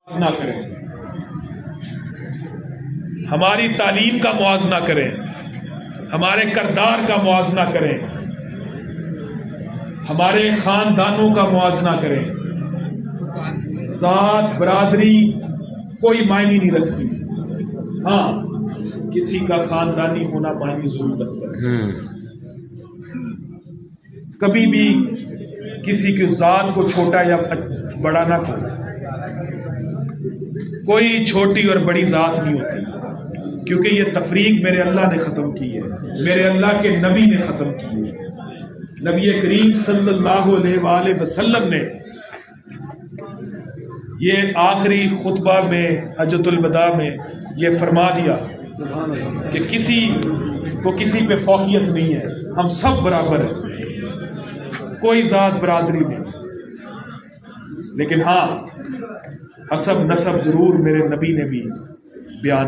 نہ کریں، ہماری تعلیم کا موازنہ کریں، ہمارے کردار کا موازنہ کریں، ہمارے خاندانوں کا موازنہ کریں۔ ذات برادری کوئی معنی نہیں رکھتی، ہاں کسی کا خاندانی ہونا معنی ضرور رکھتا ہے۔ کبھی بھی کسی کی ذات کو چھوٹا یا بڑا نہ کرو، کوئی چھوٹی اور بڑی ذات نہیں ہوتی، کیونکہ یہ تفریق میرے اللہ نے ختم کی ہے، میرے اللہ کے نبی نے ختم کی ہے۔ نبی کریم صلی اللہ علیہ وآلہ وسلم نے یہ آخری خطبہ میں حجۃ الوداع میں یہ فرما دیا کہ کسی کو کسی پہ فوقیت نہیں ہے، ہم سب برابر ہیں، کوئی ذات برادری نہیں، لیکن ہاں حسب نسب ضرور میرے نبی نے بھی بیان